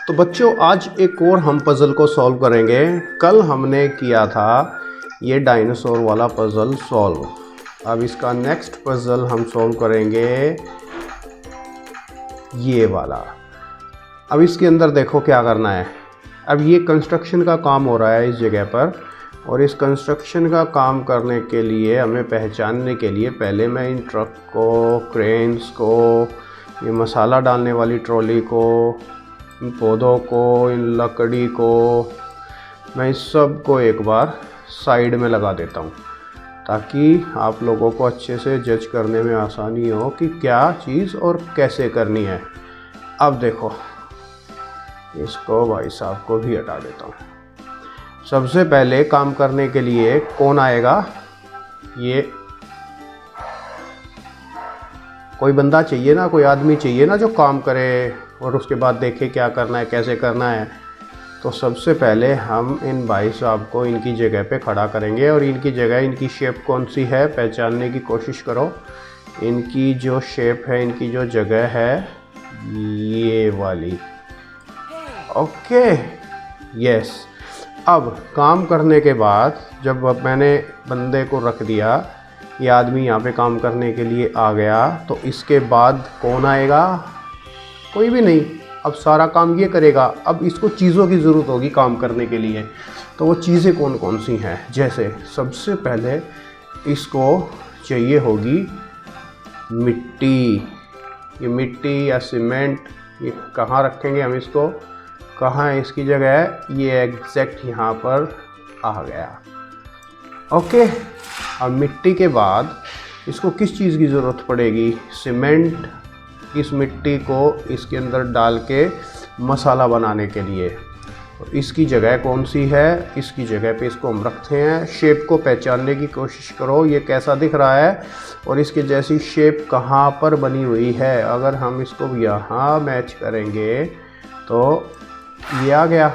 तो बच्चों आज एक और हम पज़ल को सॉल्व करेंगे। कल हमने किया था ये डायनासोर वाला पज़ल सॉल्व। अब इसका नेक्स्ट पज़ल हम सॉल्व करेंगे ये वाला। अब इसके अंदर देखो क्या करना है। अब ये कंस्ट्रक्शन का काम हो रहा है इस जगह पर, और इस कंस्ट्रक्शन का काम करने के लिए हमें पहचानने के लिए पहले मैं इन ट्रक को, क्रेन्स को, ये मसाला डालने वाली ट्रॉली को, इन पौधों को, इन लकड़ी को, मैं इस सब को एक बार साइड में लगा देता हूँ ताकि आप लोगों को अच्छे से जज करने में आसानी हो कि क्या चीज़ और कैसे करनी है। अब देखो इसको भाई साहब को भी हटा देता हूँ। सबसे पहले काम करने के लिए कौन आएगा, ये कोई बंदा चाहिए ना, कोई आदमी चाहिए ना जो काम करे और उसके बाद देखे क्या करना है, कैसे करना है। तो सबसे पहले हम इन भाई साहब को इनकी जगह पे खड़ा करेंगे, और इनकी जगह, इनकी शेप कौन सी है पहचानने की कोशिश करो। इनकी जो शेप है, इनकी जो जगह है, ये वाली। Okay, yes. अब काम करने के बाद जब मैंने बंदे को रख दिया, ये आदमी यहाँ पे काम करने के लिए आ गया, तो इसके बाद कौन आएगा? कोई भी नहीं। अब सारा काम ये करेगा। अब इसको चीज़ों की ज़रूरत होगी काम करने के लिए, तो वो चीज़ें कौन कौन सी हैं? जैसे सबसे पहले इसको चाहिए होगी मिट्टी। ये मिट्टी या सीमेंट, ये कहाँ रखेंगे हम इसको? कहाँ है इसकी जगह? ये एग्जैक्ट यहाँ पर आ गया। ओके। अब मिट्टी के बाद इसको किस चीज़ की ज़रूरत पड़ेगी? सीमेंट। इस मिट्टी को इसके अंदर डाल के मसाला बनाने के लिए। तो इसकी जगह कौन सी है? इसकी जगह पे इसको हम रखते हैं। शेप को पहचानने की कोशिश करो, ये कैसा दिख रहा है और इसके जैसी शेप कहाँ पर बनी हुई है। अगर हम इसको यहाँ मैच करेंगे तो ये आ गया।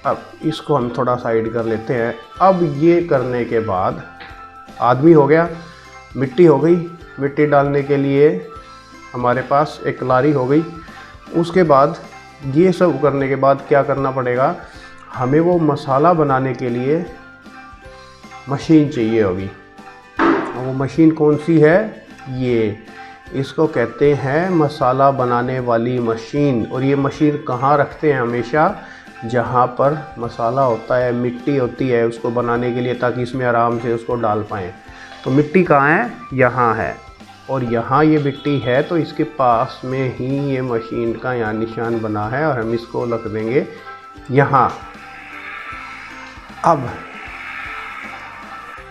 अब इसको हम थोड़ा साइड कर लेते हैं। अब ये करने के बाद आदमी हो गया, मिट्टी हो गई, मिट्टी डालने के लिए हमारे पास एक लारी हो गई। उसके बाद ये सब करने के बाद क्या करना पड़ेगा? हमें वो मसाला बनाने के लिए मशीन चाहिए होगी। वो मशीन कौन सी है? ये, इसको कहते हैं मसाला बनाने वाली मशीन। और ये मशीन कहाँ रखते हैं? हमेशा जहाँ पर मसाला होता है, मिट्टी होती है उसको बनाने के लिए, ताकि इसमें आराम से उसको डाल पाएँ। तो मिट्टी कहाँ है? यहाँ है। और यहाँ ये मिट्टी है तो इसके पास में ही ये मशीन का यहाँ निशान बना है, और हम इसको रख देंगे यहाँ। अब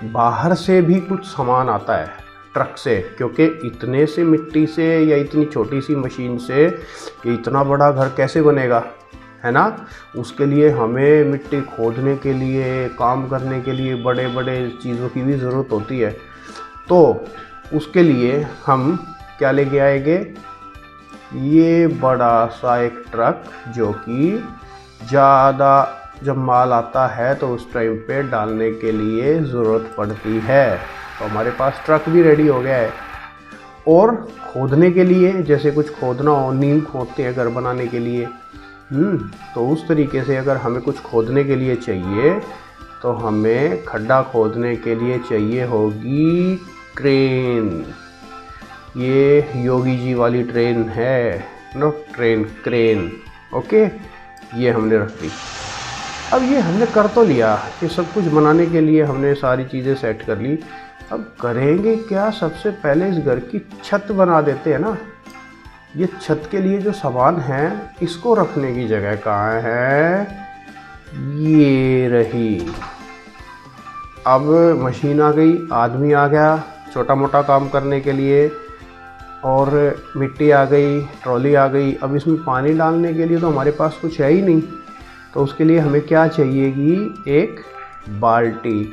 बाहर से भी कुछ सामान आता है ट्रक से, क्योंकि इतने से मिट्टी से या इतनी छोटी सी मशीन से ये इतना बड़ा घर कैसे बनेगा, है ना। उसके लिए हमें मिट्टी खोदने के लिए, काम करने के लिए बड़े बड़े चीज़ों की भी ज़रूरत होती है। तो उसके लिए हम क्या लेके आएंगे? ये बड़ा सा एक ट्रक, जो कि ज़्यादा जब माल आता है तो उस टाइम पे डालने के लिए ज़रूरत पड़ती है। तो हमारे पास ट्रक भी रेडी हो गया है। और खोदने के लिए, जैसे कुछ खोदना हो, नींव खोदते हैं घर बनाने के लिए, तो उस तरीके से अगर हमें कुछ खोदने के लिए चाहिए तो हमें खड्डा खोदने के लिए चाहिए होगी ट्रेन। ये योगी जी वाली ट्रेन है, नो ट्रेन, क्रेन। ओके, ये हमने रख दी। अब ये हमने कर तो लिया, ये सब कुछ बनाने के लिए हमने सारी चीज़ें सेट कर ली। अब करेंगे क्या? सबसे पहले इस घर की छत बना देते हैं ना। ये छत के लिए जो सामान है, इसको रखने की जगह कहाँ है? ये रही। अब मशीन आ गई, आदमी आ गया छोटा मोटा काम करने के लिए, और मिट्टी आ गई, ट्रॉली आ गई। अब इसमें पानी डालने के लिए तो हमारे पास कुछ है ही नहीं, तो उसके लिए हमें क्या चाहिएगी? एक बाल्टी।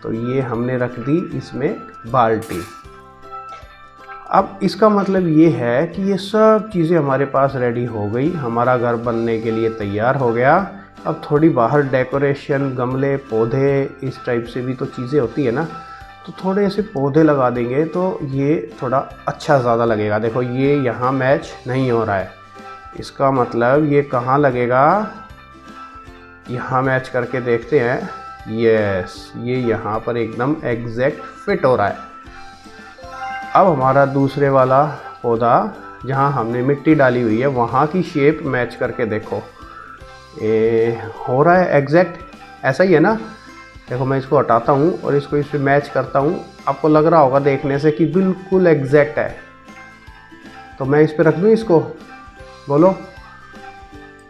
तो ये हमने रख दी इसमें बाल्टी। अब इसका मतलब ये है कि ये सब चीज़ें हमारे पास रेडी हो गई, हमारा घर बनने के लिए तैयार हो गया। अब थोड़ी बाहर डेकोरेशन, गमले, पौधे, इस टाइप से भी तो चीज़ें होती है ना, तो थोड़े ऐसे पौधे लगा देंगे तो ये थोड़ा अच्छा ज़्यादा लगेगा। देखो ये यहाँ मैच नहीं हो रहा है, इसका मतलब ये कहाँ लगेगा, यहाँ मैच करके देखते हैं। यस, ये यहाँ पर एकदम एग्जैक्ट फिट हो रहा है। अब हमारा दूसरे वाला पौधा जहाँ हमने मिट्टी डाली हुई है वहाँ की शेप मैच करके देखो, हो रहा है एग्जैक्ट ऐसा ही है ना। देखो मैं इसको हटाता हूँ और इसको इस पर मैच करता हूँ, आपको लग रहा होगा देखने से कि बिल्कुल एग्जैक्ट है। तो मैं इस पर रख दूँ इसको, बोलो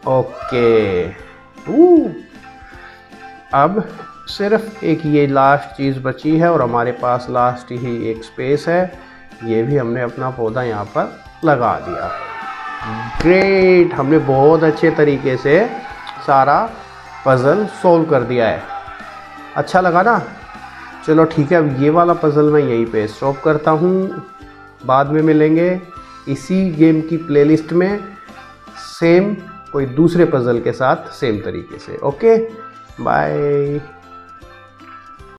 ओके। अब सिर्फ एक ये लास्ट चीज़ बची है और हमारे पास लास्ट ही एक स्पेस है। ये भी हमने अपना पौधा यहाँ पर लगा दिया। ग्रेट, हमने बहुत अच्छे तरीके से सारा पज़ल सोल्व कर दिया है। अच्छा लगा ना? चलो ठीक है, अब ये वाला पज़ल मैं यहीं पे स्टॉप करता हूँ। बाद में मिलेंगे इसी गेम की प्लेलिस्ट में सेम कोई दूसरे पज़ल के साथ सेम तरीके से। Okay bye.